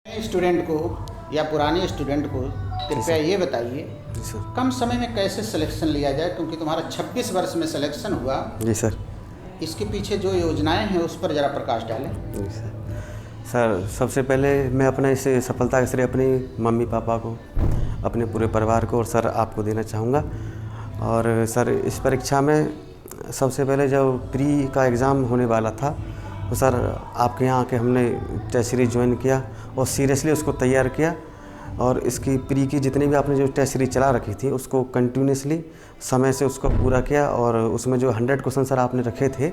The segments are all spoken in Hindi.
नए स्टूडेंट को या पुराने स्टूडेंट को कृपया ये बताइए जी सर। कम समय में कैसे सिलेक्शन लिया जाए, क्योंकि तुम्हारा 26 वर्ष में सिलेक्शन हुआ। जी सर। इसके पीछे जो योजनाएं हैं उस पर ज़रा प्रकाश डालें। जी सर। सर सबसे पहले मैं अपना इस सफलता का श्रेय अपने मम्मी पापा को, अपने पूरे परिवार को और सर आपको देना चाहूँगा। और सर इस परीक्षा में सबसे पहले जब प्री का एग्ज़ाम होने वाला था तो सर आपके यहाँ आके हमने टेस्ट सीरीज ज्वाइन किया और सीरियसली उसको तैयार किया। और इसकी प्री की जितनी भी आपने जो टेस्ट सीरीज चला रखी थी उसको कंटिन्यूसली समय से उसको पूरा किया। और उसमें जो 100 क्वेश्चन सर आपने रखे थे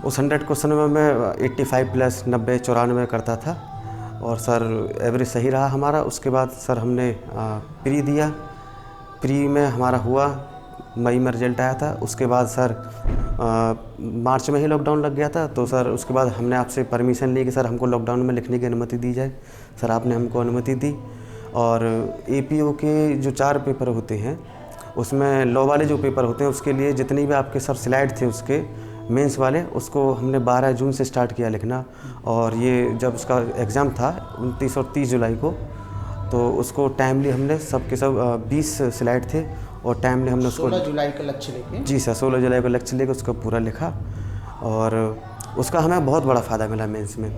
उस 100 क्वेश्चन में मैं 85 प्लस 90 94 करता था और सर एवरेज सही रहा हमारा। उसके बाद सर हमने प्री दिया। प्री में हमारा हुआ, मई में रिजल्ट आया था। उसके बाद सर मार्च में ही लॉकडाउन लग गया था, तो सर उसके बाद हमने आपसे परमिशन ली कि सर हमको लॉकडाउन में लिखने की अनुमति दी जाए। सर आपने हमको अनुमति दी। और एपीओ के जो 4 पेपर होते हैं उसमें लॉ वाले जो पेपर होते हैं उसके लिए जितनी भी आपके सर स्लाइड थे उसके मेंस वाले उसको हमने 12 जून से स्टार्ट किया लिखना। और ये जब उसका एग्ज़ाम था 29 और 30 जुलाई को, तो उसको टाइमली हमने सब के सब 20 स्लाइड थे और टाइमली हमने उसको 16 जुलाई का लक्ष्य लेके। जी सर 16 जुलाई को लक्ष्य लेकर उसको पूरा लिखा। और उसका हमें बहुत बड़ा फ़ायदा मिला मेंस में।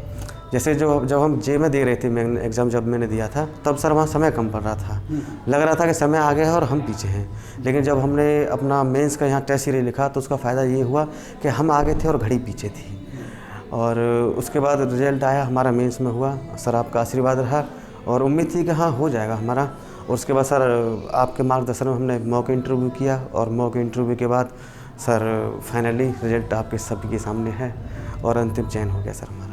जैसे जब हम जे में दे रहे थे मेन एग्ज़ाम, जब मैंने दिया था तब सर वहाँ समय कम पड़ रहा था, लग रहा था कि समय आगे है और हम पीछे हैं। लेकिन जब हमने अपना मेंस का यहाँ टेस्ट सीरीज लिखा तो उसका फ़ायदा ये हुआ कि हम आगे थे और घड़ी पीछे थी। और उसके बाद रिजल्ट आया हमारा मेंस में हुआ। सर आपका आशीर्वाद रहा और उम्मीद थी कि हाँ हो जाएगा हमारा। और उसके बाद सर आपके मार्गदर्शन में हमने मॉक इंटरव्यू किया और मॉक इंटरव्यू के बाद सर फाइनली रिजल्ट आपके सभी के सामने है और अंतिम चयन हो गया सर हमारा।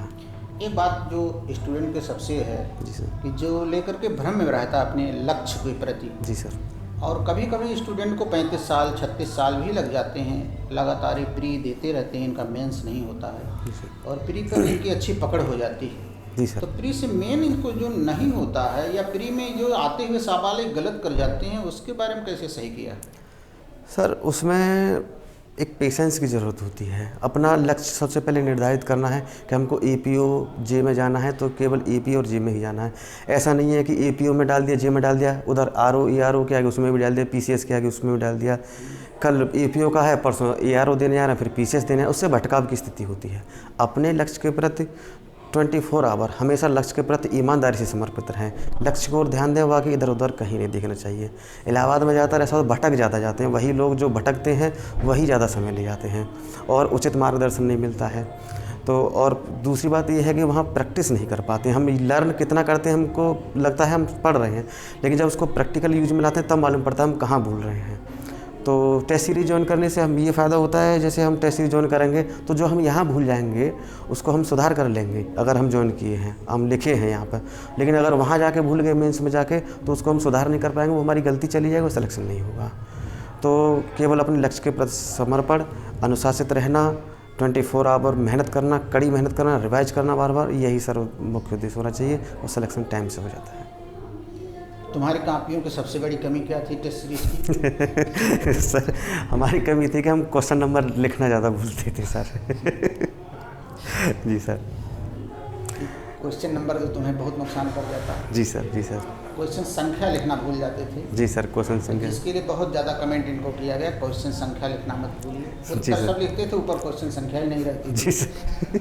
एक बात जो स्टूडेंट के सबसे है जी सर। कि जो लेकर के भ्रम में रहता है अपने लक्ष्य के प्रति, जी सर। और कभी कभी स्टूडेंट को 35 साल 36 साल भी लग जाते हैं, लगातार प्री देते रहते हैं, इनका मेंस नहीं होता है और प्री पर इनकी अच्छी पकड़ हो जाती है। जी सर। तो प्री से मेन इनको जो नहीं होता है या प्री में जो आते हुए सवाल गलत कर जाते हैं, उसके बारे में कैसे सही किया? सर उसमें एक पेशेंस की ज़रूरत होती है। अपना लक्ष्य सबसे पहले निर्धारित करना है कि हमको एपीओ जे में जाना है तो केवल एपीओ और जे में ही जाना है। ऐसा नहीं है कि एपीओ में डाल दिया, जे में डाल दिया, उधर आरओ ईआरओ के आगे उसमें भी डाल दिया, पीसीएस के आगे उसमें भी डाल दिया। कल एपीओ का है, परसों ईआरओ देने जा रहा है, फिर पीसीएस देने है, उससे भटकाव की स्थिति होती है। अपने लक्ष्य के प्रति 24 आवर हमेशा लक्ष्य के प्रति ईमानदारी से समर्पित रहें। लक्ष्य को ओर ध्यान दें, बाकी इधर उधर कहीं नहीं देखना चाहिए। इलाहाबाद में ज़्यादातर ऐसा भटक ज़्यादा जाते हैं, वही लोग जो भटकते हैं वही ज़्यादा समय ले जाते हैं और उचित मार्गदर्शन नहीं मिलता है। तो और दूसरी बात ये है कि वहाँ प्रैक्टिस नहीं कर पाते। हम लर्न कितना करते हैं, हमको लगता है हम पढ़ रहे हैं, लेकिन जब उसको प्रैक्टिकल यूज में लाते हैं तब मालूम पड़ता है हम कहाँ भूल रहे हैं। तो टेस्ट सीरीज ज्वाइन करने से हम ये फ़ायदा होता है, जैसे हम टेस्ट सीरीज ज्वाइन करेंगे तो जो हम यहाँ भूल जाएंगे उसको हम सुधार कर लेंगे। अगर हम ज्वाइन किए हैं, हम लिखे हैं यहाँ पर, लेकिन अगर वहाँ जाके भूल गए मेंस में जाके तो उसको हम सुधार नहीं कर पाएंगे, वो हमारी गलती चली जाएगी, वो सिलेक्शन नहीं होगा। तो केवल अपने लक्ष्य के प्रति समर्पण, अनुशासित रहना, 24 आवर मेहनत करना, कड़ी मेहनत करना, रिवाइज करना बार बार, यही सर मुख्य उद्देश्य होना चाहिए और सिलेक्शन टाइम से हो जाता है। तुम्हारी कापियों की सबसे बड़ी कमी क्या थी टेस्ट सीरीज की? सर हमारी कमी थी कि हम क्वेश्चन नंबर लिखना ज़्यादा भूलते थे सर। जी सर। क्वेश्चन नंबर तो तुम्हें बहुत नुकसान कर जाता है। जी सर। जी सर। क्वेश्चन संख्या लिखना भूल जाते थे। जी सर। क्वेश्चन संख्या, इसके लिए बहुत ज़्यादा कमेंट इनको किया गया, क्वेश्चन संख्या लिखना मत भूलिए। जी उत्तर सर। सब लिखते थे, ऊपर क्वेश्चन संख्या ही नहीं रहती थी। जी सर।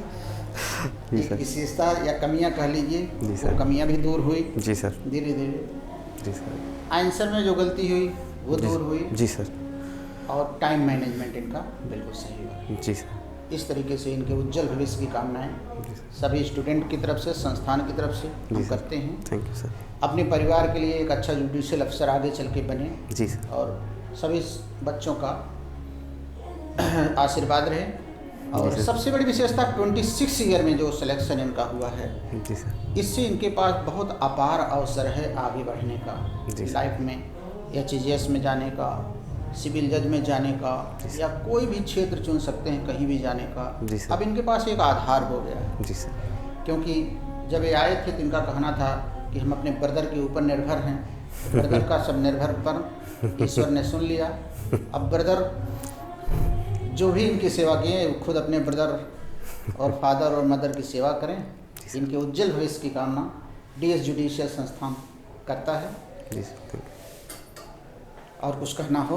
जी एक सर। विशेषता या कमियां कह लीजिए, जी सर। वो कमियां भी दूर हुई जी सर। धीरे धीरे। जी सर। आंसर में जो गलती हुई वो दूर हुई जी सर। और टाइम मैनेजमेंट इनका बिल्कुल सही हुआ। जी सर। इस तरीके से इनके उज्जवल भविष्य की कामनाएं सभी स्टूडेंट की तरफ से, संस्थान की तरफ से हम करते हैं। Thank you sir. अपने परिवार के लिए एक अच्छा जुडिशियल अफसर आगे चल के बने जी सर। और सभी बच्चों का आशीर्वाद रहे। और सबसे बड़ी विशेषता 26 ईयर में जो सिलेक्शन इनका हुआ है, जी सर, इससे इनके पास बहुत अपार अवसर है आगे बढ़ने का, लाइफ में एचजीएस में जाने का, सिविल जज में जाने का, या कोई भी क्षेत्र चुन सकते हैं कहीं भी जाने का। अब इनके पास एक आधार हो गया है। जी सर। क्योंकि जब ये आए थे तो इनका कहना था कि हम अपने ब्रदर के ऊपर निर्भर हैं, ब्रदर का सब निर्भर पर ईश्वर ने सुन लिया। अब ब्रदर जो भी इनकी सेवा किए, खुद अपने ब्रदर और फादर और मदर की सेवा करें। इनके उज्जवल भविष्य की कामना डीएस जुडिशियल संस्थान करता है। जी सर, थैंक यू। और कुछ कहना हो?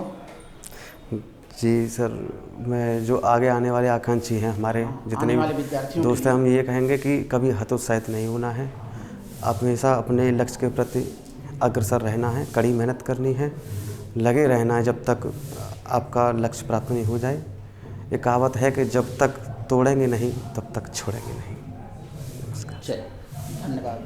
जी सर, मैं जो आगे आने वाले आकांक्षी हैं हमारे जितने आने वाले विद्यार्थियों दोस्त हैं, हम ये कहेंगे कि कभी हतोत्साहित नहीं होना है, हमेशा अपने लक्ष्य के प्रति अग्रसर रहना है, कड़ी मेहनत करनी है, लगे रहना है जब तक आपका लक्ष्य प्राप्त नहीं हो जाए। ये कहावत है कि जब तक तोड़ेंगे नहीं तब तक छोड़ेंगे नहीं। चलिए, धन्यवाद।